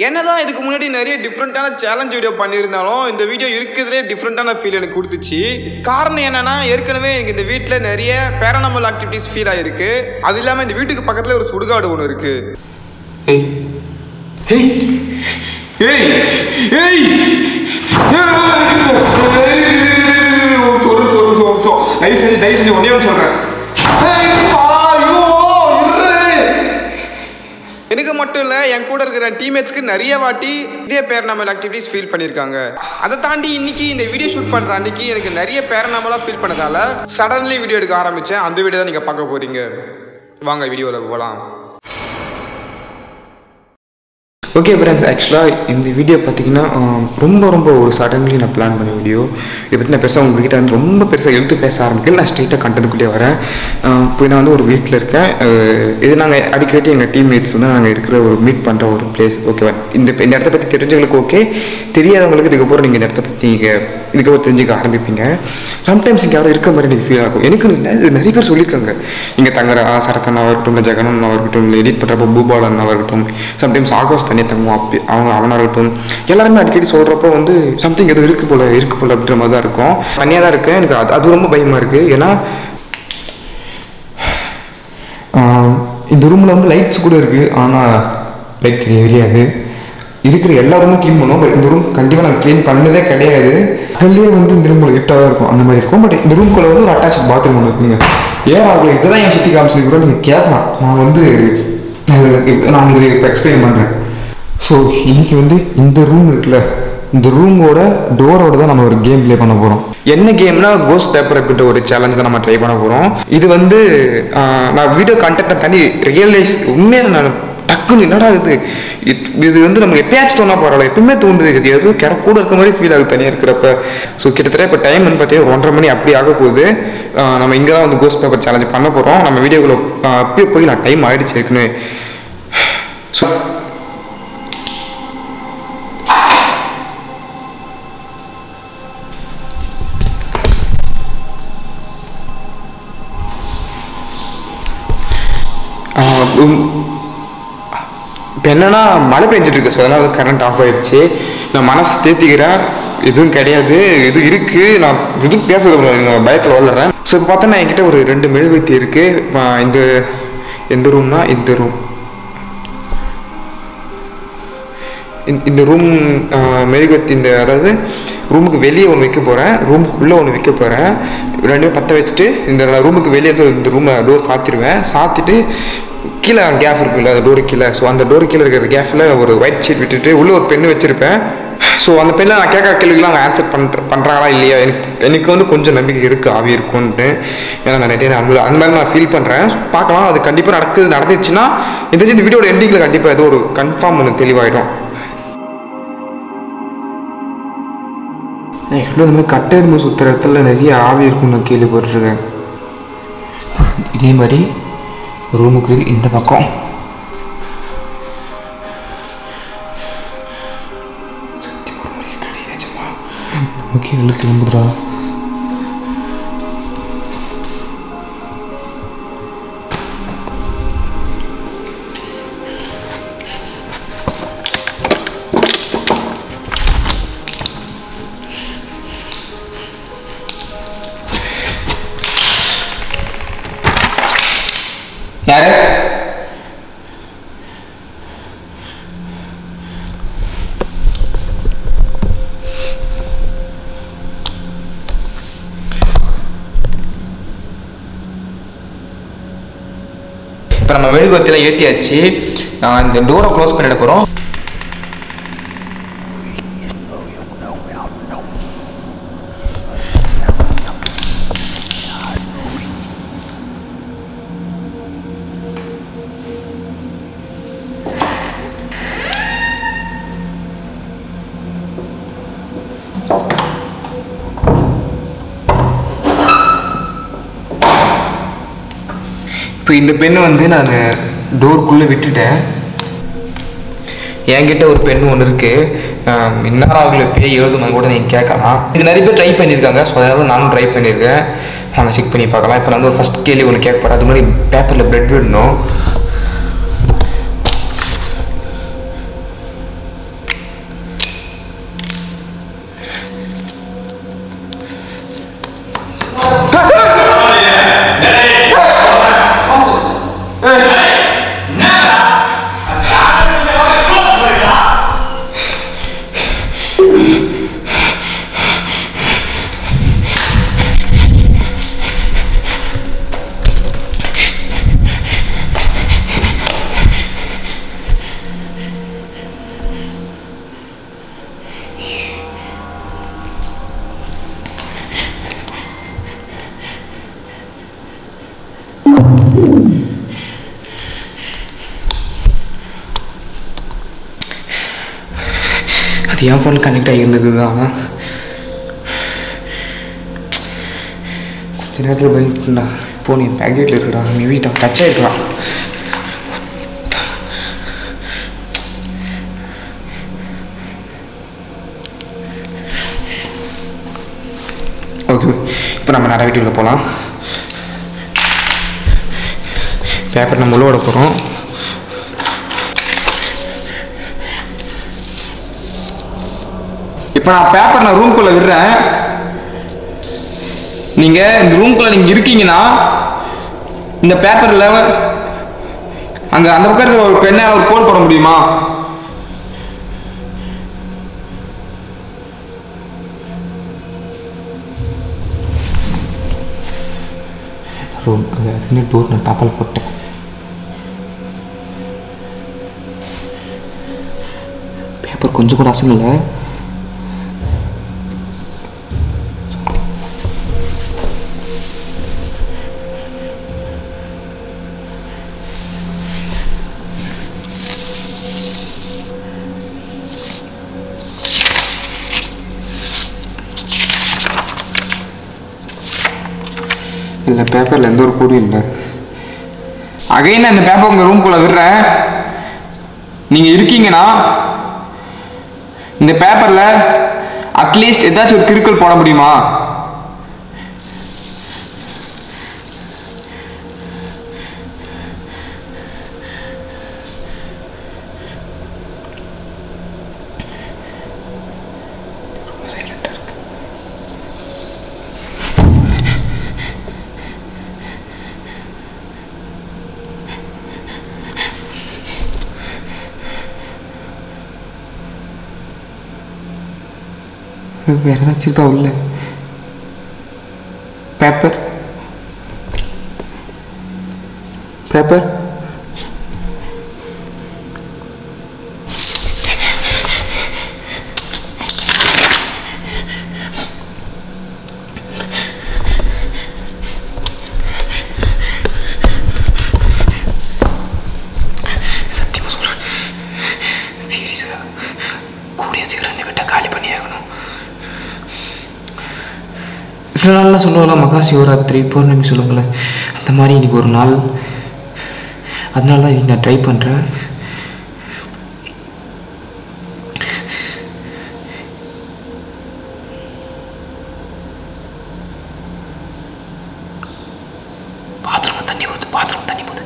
என்னதான் இதுக்கு முன்னாடி நிறைய டிஃப்ரெண்ட்டான சேலஞ்ச் வீடியோ பண்ணியிருந்தாலும் இந்த வீடியோ இருக்கிறதே டிஃப்ரெண்ட்டான ஃபீல் எனக்கு கொடுத்துச்சு. காரணம் என்னன்னா, ஏற்கனவே எனக்கு இந்த வீட்டில் நிறைய பேரனாமல் ஆக்டிவிட்டிஸ் ஃபீல் ஆகிருக்கு. அது இல்லாமல் இந்த வீட்டுக்கு பக்கத்தில் ஒரு சுடுகாடு ஒன்று இருக்கு. தயவு செஞ்சு ஒன்னே சொல்றேன், எனக்கு மட்டும் இல்லை என் கூட இருக்கிற டீம்மேட்ஸ்க்கு நிறைய வாட்டி இதே பேரனாமல் ஆக்டிவிட்டிஸ் ஃபீல் பண்ணியிருக்காங்க. அதை தாண்டி இன்னைக்கு இந்த வீடியோ ஷூட் பண்ணுற அன்னைக்கு எனக்கு நிறைய பேரனாமலாக ஃபீல் பண்ணதால சடன்லி வீடியோ எடுக்க ஆரம்பித்தேன். அந்த வீடியோ தான் நீங்கள் பார்க்க போகிறீங்க. வாங்க வீடியோவில் போகலாம். ஓகே ஃப்ரெண்ட்ஸ், ஆக்சுவலாக இந்த வீடியோ பார்த்தீங்கன்னா ரொம்ப ஒரு சடன்லி நான் பிளான் பண்ண வீடியோ. இதை பற்றி நான் பெருசாக உங்ககிட்ட வந்து ரொம்ப பெருசாக எழுத்து பேச ஆரம்பிக்கல. நான் ஸ்ட்ரெயிட்டாக கண்டென்ட்குள்ளே வரேன். இப்போ நான் வந்து ஒரு வீட்டில் இருக்கேன். இது நாங்கள் அடிக்கடி எங்கள் டீம்மேட்ஸ் வந்து நாங்கள் இருக்கிற ஒரு மீட் பண்ணுற ஒரு பிளேஸ். ஓகேவா, இந்த இடத்த பற்றி தெரிஞ்சவங்களுக்கு ஓகே, தெரியாதவங்களுக்கு இதுக்கப்புறம் நீங்கள் இந்த இடத்த பற்றி இதுக்கப்புறம் தெரிஞ்சுக்க ஆரம்பிப்பீங்க. சம்டைம்ஸ் இங்கே யாரும் இருக்க மாதிரி எனக்கு ஃபீல் ஆகும். எனக்குன்னு இல்லை, இது நிறைய பேர் சொல்லியிருக்காங்க. இங்கே தங்குற சரத்தண்ணாவாக இருக்கட்டும், இல்லை ஜெகனண்ணாவாக இருக்கட்டும், இல்லை எடிட் பண்ணுறப்போ பூபாலண்ணாவாக இருக்கட்டும், சம்டைம்ஸ் ஆகஸ்ட் தண்ணி தங்குவோம் அப்படி அவனாக இருக்கட்டும், எல்லாருமே அடிக்கடி சொல்கிறப்போ வந்து சம்திங் எதுவும் இருக்குது போல் அப்படின்ற மாதிரி தான் இருக்கும். தனியாக தான் இருக்கேன். எனக்கு அது ரொம்ப பயமாக இருக்குது. ஏன்னா இந்த ரூமில் வந்து லைட்ஸ் கூட இருக்குது, ஆனால் லைட் தெரியாது. இருக்கிற எல்லா ரூமும் க்ளீன் பண்ணுவோம். பட் இந்த ரூம் கண்டிப்பாக நான் க்ளீன் பண்ணதே கிடையாது. அதுலேயே வந்து இந்த ரூமில் ஹிட்டாக தான் இருக்கும், அந்த மாதிரி இருக்கும். பட் இந்த ரூம்குள்ளே வந்து ஒரு அட்டாச் பாத்ரூம் ஒன்று இருக்குங்க. ஏன் அவங்களை இதை தான் என் சுற்றி காமிச்சிருக்கிறோம் நீங்கள் கேட்கலாம். நான் உங்களுக்கு இப்போ எக்ஸ்பிளைன் பண்ணுறேன். ஸோ இன்றைக்கி வந்து இந்த ரூம் இருக்குல்ல, இந்த ரூமோட டோரோட தான் நம்ம ஒரு கேம் ப்ளே பண்ண போகிறோம். என்ன கேம்னா கோஸ்ட் பேப்பர் அப்படின்ற ஒரு சேலஞ்ச் தான் நம்ம ட்ரை பண்ண போகிறோம். இது வந்து நான் வீடியோ கண்டென்ட்டை தனி ரியலைஸ் உண்மையாக நான் டக்குன்னு என்னடா இது வந்து நமக்கு எப்பயாச்சும் தோணா பரவாயில்ல, எப்பவுமே தோணுது. இது எதுவும் கூட இருக்க மாதிரி ஃபீல் ஆகுது தனியாக இருக்கிறப்ப. ஸோ கிட்டத்தட்ட இப்போ டைம் வந்து பார்த்தீங்கன்னா 1:30 மணி அப்படி ஆக போகுது. நம்ம இங்கே தான் வந்து கோஸ்ட் பேப்பர் சேலஞ்ச் பண்ண போகிறோம். நம்ம வீடியோக்குள்ளே அப்பயே போய் நான் டைம் ஆகிடுச்சு இருக்குன்னு. ஸோ இப்போ என்னன்னா மழை பெஞ்சிட்டு இருக்கு. ஸோ அதனால் வந்து கரண்ட் ஆஃப் ஆகிடுச்சு. நான் மனசு தேத்திக்கிறேன், எதுவும் கிடையாது, இது இருக்குது, நான் எதுவும் பேசுறது பயத்தில் வளர்றேன். ஸோ இப்போ பார்த்தோன்னா என்கிட்ட ஒரு 2 மெழுகுவர்த்தி இருக்குது. எந்த ரூம்னா இந்த ரூம் மெழுகுவர்த்தி அதாவது ரூமுக்கு வெளியே ஒன்று வைக்க போகிறேன், ரூமுக்குள்ளே ஒன்று வைக்க போகிறேன். ரெண்டுமே பற்ற வச்சுட்டு இந்த ரூமுக்கு வெளியே இந்த ரூமை டோர் சாத்திடுவேன். சாத்திட்டு கீழே கேப் இருக்குல்ல, அந்த டோரு கீழே, ஸோ அந்த டோரு கீழே இருக்கிற கேப்பில் ஒரு ஒயிட் ஷீட் விட்டுட்டு உள்ளே ஒரு பெண்ணு வச்சுருப்பேன். ஸோ அந்த பெண்ணில் நான் கேட்குற கேள்விக்கெலாம் அவங்க ஆன்சர் பண்ணுறாங்களா இல்லையா, எனக்கு வந்து கொஞ்சம் நம்பிக்கை இருக்குது ஆவி இருக்கும்ன்ட்டு. ஏன்னா நான் நிறைய அந்த மாதிரி நான் ஃபீல் பண்ணுறேன். பார்க்கலாம், அது கண்டிப்பாக நடந்துச்சுன்னா இந்த வீடியோட எண்டிங்கில் கண்டிப்பாக ஏதோ ஒரு கன்ஃபார்ம் ஒன்று தெளிவாகிடும். ஆக்சுவலாக இந்த மாதிரி கட்டெரும்பு சுற்றுற இடத்துல நிறைய ஆவி இருக்குன்னு நான் கேள்விப்பட்டிருக்கேன். இதே மாதிரி ரூமுக்கு இந்த பக்கம் நமக்கு எழுக்கு நம்புதுரா. யாரு இப்போ நம்ம மெழுகுவர்த்தியெல்லாம் ஏற்றியாச்சு. இந்த டோரை க்ளோஸ் பண்ணிட போகிறோம். இப்போ இந்த பெண்ணை வந்து நான் டோருக்குள்ளே விட்டுட்டேன். என்கிட்ட ஒரு பெண்ணு ஒன்று இருக்குது. இன்னும் அவங்களை பேய் எழுதுமா கூட நீங்கள் கேட்கலாம். இது நிறைய பேர் ட்ரை பண்ணியிருக்காங்க. ஸோ அதனால நானும் ட்ரை பண்ணியிருக்கேன். நாங்கள் செக் பண்ணி பார்க்கலாம். இப்போ நான் வந்து ஒரு ஃபஸ்ட் கேள்வி ஒன்று கேட்க போகிறேன். அது மாதிரி பேப்பரில் பிளட் விடணும். அது என் ஃபோனில் கனெக்ட் ஆகியிருந்தது தான். கொஞ்ச நேரத்தில் பயந்துட்டா. ஃபோன் என் பேக்கெட்டில் இருக்குடா, மேபி டச் ஆகிருக்கலாம். ஓகே, இப்போ நம்ம நிறைய வீட்டுக்குள்ளே போகலாம். பேப்பர் நம்ம உள்ள விட போகிறோம். இப்போ நான் பேப்பர் ரூம்குள்ளே விடுறேன். நீங்கள் இந்த ரூம்குள்ளே நீங்கள் இருக்கீங்கன்னா இந்த பேப்பரில் அங்கே அந்த பக்கம் இருக்கிற ஒரு பெண்ணால் ஒரு கோட் போட முடியுமா? ரூம் அதுன்னு டோர் நான் தாப்பால் போட்டேன். பேப்பர் கொஞ்சம் கூட அசங்கலை. இல்லை, பேப்பரில் எந்த ஒரு கூடியும் இல்லை. அகைன் அந்த பேப்பர் உங்கள் ரூம்குள்ளே விடுறேன். நீங்கள் இருக்கீங்கன்னா இந்த பேப்பரில் அட்லீஸ்ட் ஏதாச்சும் ஒரு கிறுக்கல் போட முடியுமா? வேற ஏதாச்சும் இருக்கா உள்ள? பேப்பர் பேப்பர் சத்தியமா சொல்றேன், சீரியஸா கூடிய சீக்கிரம் இந்த வீட்டை காலி பண்ணி ஆகணும். சில நாள்லாம் சொல்லுவாங்களா, மகா சிவராத்திரி பௌர்ணமி சொல்லுவாங்களே, அந்த மாதிரி இன்றைக்கி ஒரு நாள். அதனால தான் இன்றைக்கி நான் ட்ரை பண்ணுறேன். பாத்ரூம் தண்ணி போகுது, பாத்ரூம் தண்ணி போகுது.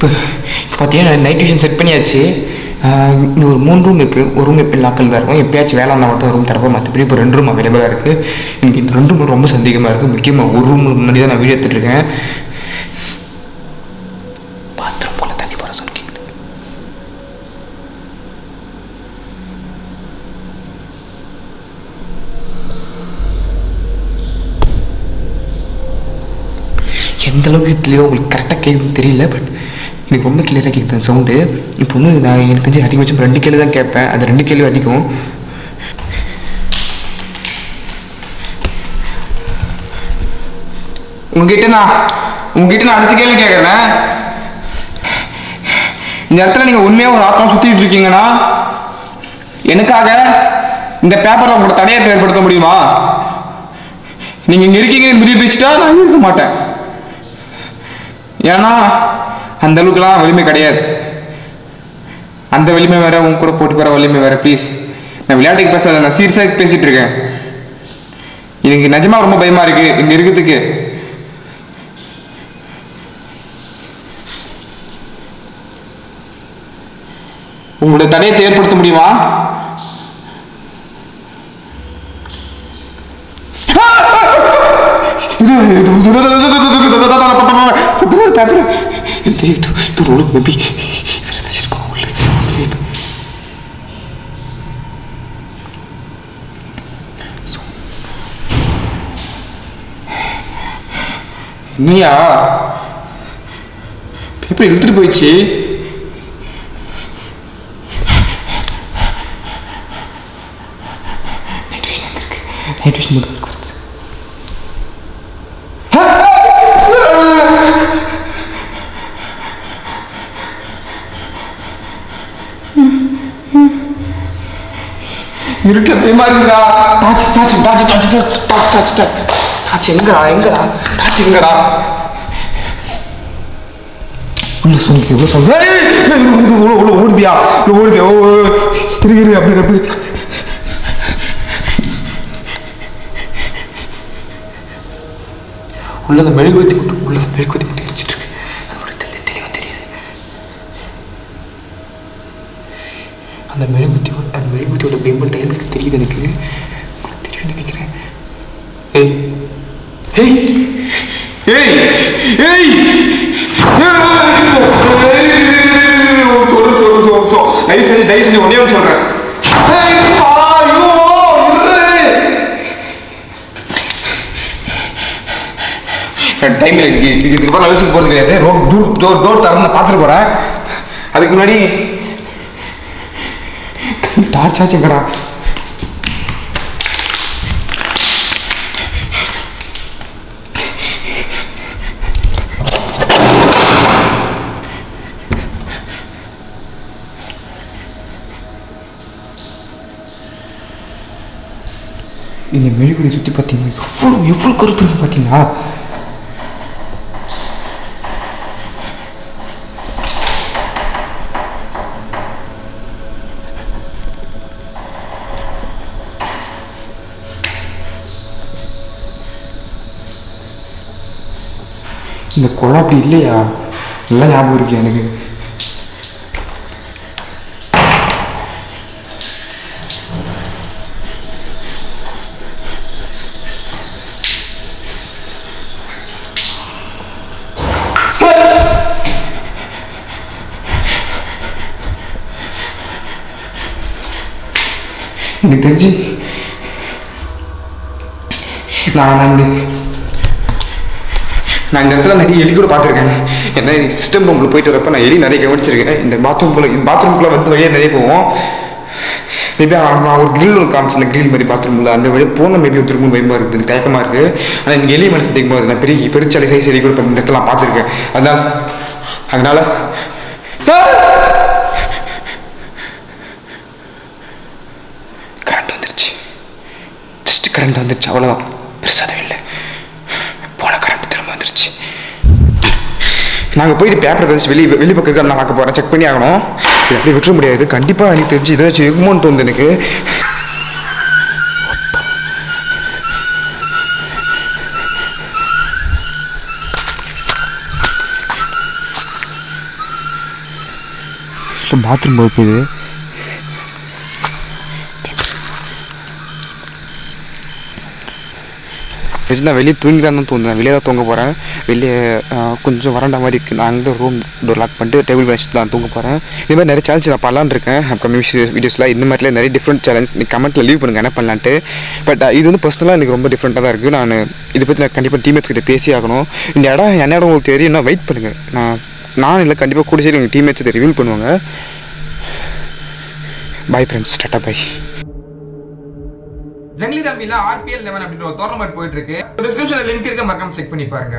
இப்போ பார்த்தீங்கன்னா நைட் டியூஷன் செட் பண்ணியாச்சு. இங்கே ஒரு 3 ரூம் இருக்குது. ஒரு ரூம் எப்போ லாக்கில் தான் இருக்கும். எப்போயாச்சும் வேலை வந்தால் மட்டும் ரூம் தரப்போ, மற்றபடி இப்போ 2 ரூம் அவைலபிளாக இருக்குது. எனக்கு இந்த 2 ரூம் ரொம்ப சந்தேகமாக இருக்குது. முக்கியமாக ஒரு ரூம் முன்னாடி தான் நான் வீடியோ எடுத்துகிட்ருக்கேன். பாத்ரூம்குள்ளே தண்ணி போகிற சொல்லி கேட்குது. எந்த அளவுக்கு தெளிவாக உங்களுக்கு கரெக்டாக கேட்குதுன்னு தெரியல, பட் எனக்கு ரொம்ப கிளியராக கேட்குது சவுண்டு. இப்போ ஒன்றும் நான் எனக்கு தெரிஞ்சு அதிகபட்சம் 2 கேள்வி தான் கேட்பேன். அது 2 கேள்வி அதிகம். உங்ககிட்ட நான் அடுத்த கேள்வி கேட்குறேன். இந்த இடத்துல நீங்கள் உண்மையாக ஒரு ஆத்மா சுற்றிட்டு இருக்கீங்கன்னா எனக்காக இந்த பேப்பரில் உங்களோட தடையை ஏற்படுத்த முடியுமா? நீங்கள் இங்கே இருக்கீங்கன்னு முடிவு வச்சுட்டா நான் இருக்க மாட்டேன். ஏன்னா அந்த அளவுக்குலாம் வலிமை கிடையாது. அந்த வலிமை வேற, உங்க கூட போட்டு போகிற வலிமை வேற. ப்ளீஸ், நான் விளையாட்டுக்கு பேசாத, நான் சீரியஸாக பேசிட்டு இருக்கேன். எனக்கு நிஜமா ரொம்ப பயமா இருக்கு இங்க இருக்கிறதுக்கு. உங்களுடைய தடையத்தை ஏற்படுத்த முடியுமா? நீயா பேப்பர் இழுத்துட்டு போயிடுச்சு. நைட் விஷன் மட்டும் இருக்கு. இருக்க பயமாருக்குதா. Torch torch torch torch torch torch torch torch torch எங்கடா டாச் எங்கடா? உள்ள சொன்னிக்கு உள்ள சொல்ற ஓடுதியா ஓடுதியா? ஓ இருக்கு அப்படி அப்படி உள்ள அந்த மெழுகுவத்தி மட்டும் எரிச்சிட்டு இருக்கு. அது மட்டும் தெளிவாக தெரியுது. அந்த மெழுகுவத்தியோட பிம்பம் டைல்ஸில் தெரியுது எனக்கு. தெரியும் நினைக்கிறேன். ஏய் ஏய் ஏய் ஏய் தயவு செஞ்சு ஒன்னே ஒன்று சொல்றேன். டைம்ல இதுக்கு அலசிக்கு போறது கிடையாது. டோர் திறந்து பார்த்துட்டு போறேன். அதுக்கு முன்னாடி டார்ச் ஆச்சு எங்கடா? இந்த மெழுகுவதை சுற்றி பார்த்தீங்கன்னா எவ்வளோ கருப்பு இருக்கு பார்த்தீங்களா? இந்த குழா அப்படி இல்லையா? நல்லா ஞாபகம் இருக்கு எனக்கு. எனக்கு தெரிஞ்சு நான் இந்த இடத்துல நிறைய எலி கூட பார்த்துருக்கேன். ஏன்னா சிஸ்டம் ரூமில் போயிட்டு வரப்போ நான் எலி நிறைய கவனிச்சிருக்கேன். இந்த பாத்ரூம்குள்ளே வந்து வழியாக நிறைய போவோம். மேபி நான் ஒரு கிரில் ஒன்று காமிச்சு, இந்த கிரில் மாதிரி பாத்ரூமில் அந்த வழியாக போன மேபி வந்து ரொம்ப பயமாக இருக்குது, எனக்கு தயக்கமாக இருக்குது. ஆனால் எனக்கு எலி மனசு தெரியும் போது நான் பெருச்சாலை சைஸ் எலி கூட இந்த இடத்துல நான் பார்த்துருக்கேன். அதனால கரண்ட் வந்துருச்சு. அவ்வளோதான், பெருசாக இல்லை. போன கரண்ட் திரும்ப வந்துருச்சு. நாங்கள் போயிட்டு பேப்பர் தெரிஞ்சு வெளி பக்கம் நான் பார்க்க போகிறேன். செக் பண்ணி ஆகணும். இது அப்படி விட்டுற முடியாது. கண்டிப்பாக எனக்கு தெரிஞ்சு ஏதாச்சும் இருக்குமோன்னு தோணுது எனக்கு. பாத்ரூம் போகுது. நான் வெளியே தூங்கிடான்னு தோணுது. வெளியே தான் தூங்க போகிறேன். வெளியே கொஞ்சம் வறண்ட மாதிரி இருக்குது. நான் அங்கே ரூம் டோர் லாக் பண்ணிட்டு டேபிள் வச்சுட்டு நான் தூங்க போகிறேன். இது மாதிரி நிறைய சேலஞ்ச் நான் பண்ணலான்னு இருக்கேன். அப்கமிங் வீடியோஸில் இந்த மாதிரிலாம் நிறைய டிஃப்ரெண்ட் சேலஞ்ச் நீங்கள் கமெண்ட்டில் லீவ் பண்ணுங்கள் என்ன பண்ணலான்ட்டு. பட் இது வந்து பர்சனலாக எனக்கு ரொம்ப டிஃப்ரெண்ட்டாக தான் இருக்குது. நான் இதை பற்றி நான் கண்டிப்பாக டீம்மேட்ஸ் கிட்ட பேசி ஆகணும். இந்த இடம் என்ன இடம் உங்களுக்கு தெரியும். நான் வெயிட் பண்ணுங்கள். நான் இல்லை, கண்டிப்பாக கூட சரி உங்கள் டீம்மேட்ஸ் இதை ரிவீல் பண்ணுவாங்க. Bye friends, ta-ta bye. ஜங்லி தம்பியில் RPL 11 அப்படின்ற ஒரு டோர்னமெண்ட் போயிட்டு இருக்கு. டிஸ்கிரிப்ஷன்ல லிங்க் இருக்க, மறக்காம செக் பண்ணி பாருங்க.